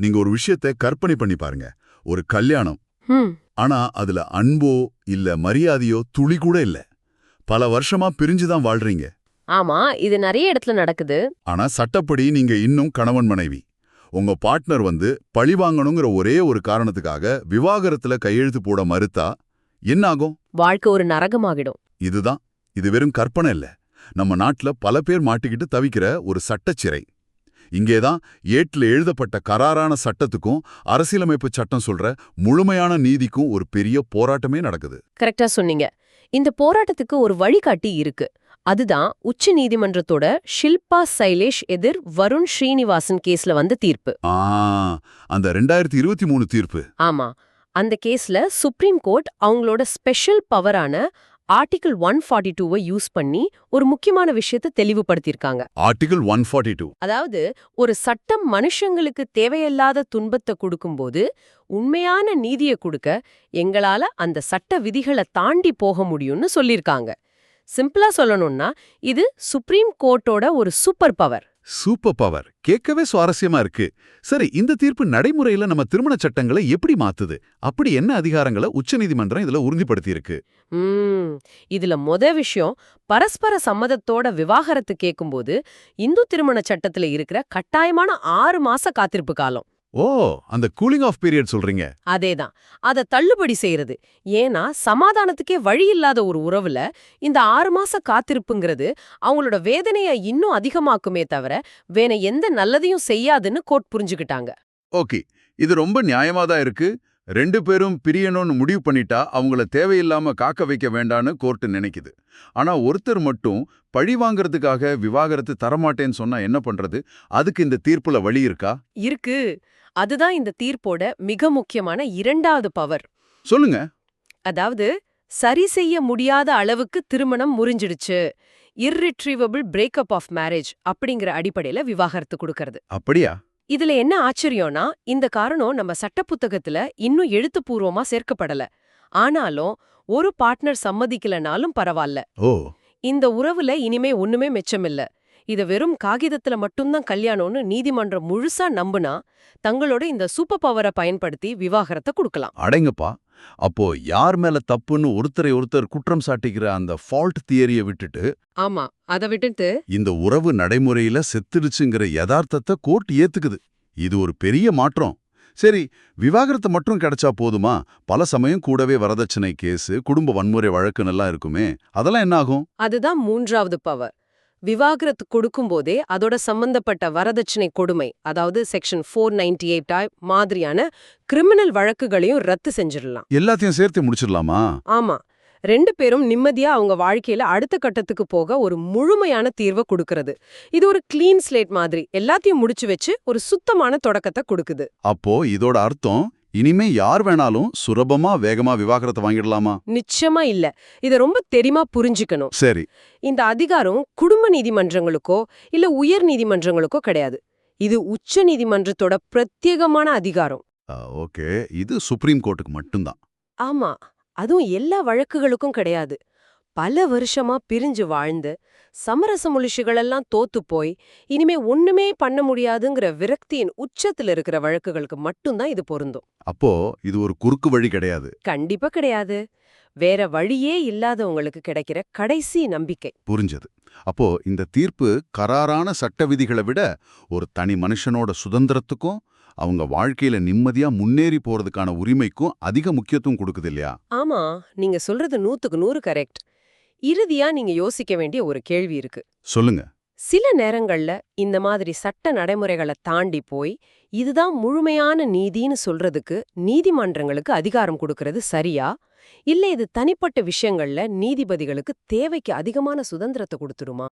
நீங்க ஒரு விஷயத்தை கற்பனை பண்ணி பாருங்க. ஒரு கல்யாணம். ம் ஆனா அதுல அன்போ இல்ல மரியாதையோ துளி கூட இல்ல. பல வருஷமா பிரிஞ்சுதான் வாழ்றீங்க. ஆமா, இது நிறைய இடத்துல நடக்குது. ஆனா சட்டப்படி நீங்க இன்னும் கணவன் மனைவி. உங்க பார்ட்னர் பழி வாங்கணுங்கிற ஒரே ஒரு காரணத்துக்காக விவாகரத்துல கையெழுத்து போட மறுத்தா என்ன ஆகும்? வாழ்க்கை ஒரு நரகமாகிடும். இதுதான். இது வெறும் கற்பனை இல்ல. நம்ம நாட்டுல பல பேர் மாட்டிக்கிட்டு தவிக்கிற ஒரு சட்டச்சிறை. இங்கேதான் ஏட்ல எழுதப்பட்ட கராரான சட்டத்துக்கும் அரசியலமைப்பு சட்டம் சொல்ற முழுமையான நீதிக்கும் ஒரு பெரிய போராட்டமே நடக்குது. கரெக்டா சொன்னீங்க. இந்த போராட்டத்துக்கு ஒரு வழிகாட்டி இருக்கு. அதுதான் உச்ச நீதிமன்றத்தோட ஷில்பா சைலேஷ் எதிர் வருண் ஸ்ரீனிவாசன் கேஸ்ல வந்த தீர்ப்பு. ஆ, அந்த 2023 தீர்ப்பு. ஆமா, அந்த கேஸ்ல சுப்ரீம் கோர்ட் அவங்களோட ஸ்பெஷல் பவரான ஆர்டிகிள் 142 யூஸ் பண்ணி ஒரு முக்கியமான விஷயத்தை தெளிவுபடுத்தியிருக்காங்க. ஆர்டிகிள் 142. அதாவது, ஒரு சட்டம் மனுஷங்களுக்கு தேவையில்லாத துன்பத்தை கொடுக்கும்போது உண்மையான நீதியை கொடுக்க எங்களால அந்த சட்ட விதிகளை தாண்டி போக முடியும்னு சொல்லியிருக்காங்க. சிம்பிளா சொல்லணும்னா, இது சுப்ரீம் கோர்ட்டோட ஒரு சூப்பர் பவர். Super power. கேட்கவே சுவாரஸ்யமா இருக்கு. சரி, இந்த தீர்ப்பு நடைமுறையில நம்ம திருமண சட்டங்களை எப்படி மாத்துது? அப்படி என்ன அதிகாரங்களை உச்சநீதிமன்றம் இதுல உறுதிப்படுத்தி இருக்கு? இதுல விஷயம், பரஸ்பர சம்மதத்தோட விவாகரத்து கேட்கும்போது இந்து திருமண சட்டத்துல இருக்கிற கட்டாயமான 6 மாச காத்திருப்பு காலம். ஓ, அந்த கூலிங் ஆஃப் பீரியட் சொல்றீங்க. அதேதான். அத தள்ளுபடி செய்யறது. ஏன்னா சமாதானத்துக்கே வழி இல்லாத ஒரு உறவுல இந்த 6 மாச காத்திருப்புங்கிறது அவங்களோட வேதனைய இன்னும் அதிகமாக்குமே தவிர வேற எந்த நல்லதையும் செய்யாதுன்னு கோர்ட் புரிஞ்சுக்கிட்டாங்க. ஓகே, இது ரொம்ப நியாயமா தான் இருக்கு. 2 பேரும் பிரியணும்னு முடிவு பண்ணிட்டா அவங்கள தேவையில்லாம காக்க வைக்க வேண்டான்னு கோர்ட் நினைக்குது. ஆனா ஒருத்தர் மட்டும் பழி வாங்கறதுக்காக விவாகரத்து தரமாட்டேன்னு சொன்னா என்ன பண்றது? அதுக்கு இந்த தீர்ப்புல வழி இருக்கா? இருக்கு. அதுதான் இந்த தீர்ப்போட மிக முக்கியமான 2வது பவர். சொல்லுங்க. அதாவது, சரி செய்ய முடியாத அளவுக்கு திருமணம் முறிஞ்சிடுச்சு, இர்ரிட்ரீவபிள் பிரேக்கப் ஆஃப் மேரேஜ் அப்படிங்கிற அடிப்படையில விவாகரத்து கொடுக்கறது. அப்படியா? இதுல என்ன ஆச்சரியம்னா, இந்த காரணம் நம்ம சட்ட புத்தகத்துல இன்னும் எழுத்துப்பூர்வமா சேர்க்கப்படல. ஆனாலும் ஒரு பார்ட்னர் சம்மதிக்கலனாலும் பரவாயில்ல, ஓ, இந்த உறவுல இனிமே ஒண்ணுமே மிச்சமில்ல, இத வெறும் காகிதத்துல மட்டும்தான் கல்யாணம்னு நீதிமன்றம் முழுசா நம்புனா தங்களோட இந்த சூப்பர் பவரை பயன்படுத்தி விவாகரத்தை கொடுக்கலாம். அடங்கப்பா. அப்போ யார் மேல தப்புன்னு ஒருத்தரை குற்றம் சாட்டிக்கிற அந்த ஃபால்ட் தியரியை விட்டுட்டு, ஆமா, அத விட்டுட்டு இந்த உறவு நடைமுறையில செத்துடுச்சுங்கிற யதார்த்தத்தை கோர்ட் ஏத்துக்குது. இது ஒரு பெரிய மாற்றம். சரி, விவாகரத்து மட்டும் கிடைச்சா போதுமா? பல சமயம் கூடவே வரதட்சணை கேஸ், குடும்ப வன்முறை வழக்குன்னெல்லாம் இருக்குமே, அதெல்லாம் என்ன ஆகும்? அதுதான் 3வது பவர். விவாகரத்து கொடுக்கும்போதே அதோட சம்பந்தப்பட்ட வரதட்சணை கொடுமை, அதாவது செக்ஷன் 498 மாதிரியான கிரிமினல் வழக்குகளையும் ரத்து செஞ்சிடலாம். எல்லாத்தையும் சேர்த்து முடிச்சிடலாமா? ஆமா, 2 பேரும் நிம்மதியா அவங்க வாழ்க்கையில அடுத்த கட்டத்துக்கு போக ஒரு முழுமையான தீர்வை கொடுக்கறது. இது ஒரு கிளீன் ஸ்லேட் மாதிரி எல்லாத்தையும் முடிச்சு வச்சு ஒரு சுத்தமான தொடக்கத்தை கொடுக்குது. அப்போ இதோட அர்த்தம், இனிமே யார் வேணாலும் சுலபமா வேகமா விவாகரத்தை வாங்கிடலாமா? நிச்சயமா இல்ல. இத ரொம்ப தெரியுமா புரிஞ்சுக்கணும். சரி. இந்த அதிகாரம் குடும்ப நீதிமன்றங்களுக்கோ இல்ல உயர் நீதிமன்றங்களுக்கோ கிடையாது. இது உச்ச நீதிமன்றத்தோட பிரத்யேகமான அதிகாரம். ஓகே, இது சுப்ரீம் கோர்ட்டுக்கு மட்டும்தான். ஆமா, அதுவும் எல்லா வழக்குகளுக்கும் கிடையாது. பல வருஷமா பிரிஞ்சு வாழ்ந்து சமரச முயற்சிகளெல்லாம் தோத்து போய் இனிமே ஒண்ணுமே பண்ண முடியாதுங்கிற விரக்தியின் உச்சத்துல இருக்கிற வழக்குகளுக்கு மட்டும்தான் இது பொருந்தும். அப்போ இது ஒரு குறுக்கு வழி கிடையாது. கண்டிப்பா கிடையாது. வேற வழியே இல்லாதவங்களுக்கு கிடைக்கிற கடைசி நம்பிக்கை. புரிஞ்சது. அப்போ இந்த தீர்ப்பு கராரான சட்ட விதிகளை விட ஒரு தனி மனுஷனோட சுதந்திரத்துக்கும் அவங்க வாழ்க்கையில நிம்மதியா முன்னேறி போறதுக்கான உரிமைக்கும் அதிக முக்கியத்துவம் கொடுக்குது இல்லையா? ஆமா, நீங்க சொல்றது 100க்கு 100 கரெக்ட். இறுதியா நீங்க யோசிக்க வேண்டிய ஒரு கேள்வி இருக்கு. சொல்லுங்க. சில நேரங்கள்ல இந்த மாதிரி சட்ட நடைமுறைகளை தாண்டி போய் இதுதான் முழுமையான நீதின்னு சொல்றதுக்கு நீதிமன்றங்களுக்கு அதிகாரம் கொடுக்கறது சரியா, இல்ல இது தனிப்பட்ட விஷயங்கள்ல நீதிபதிகளுக்கு தேவைக்கு அதிகமான சுதந்திரத்தை கொடுத்துடுமா?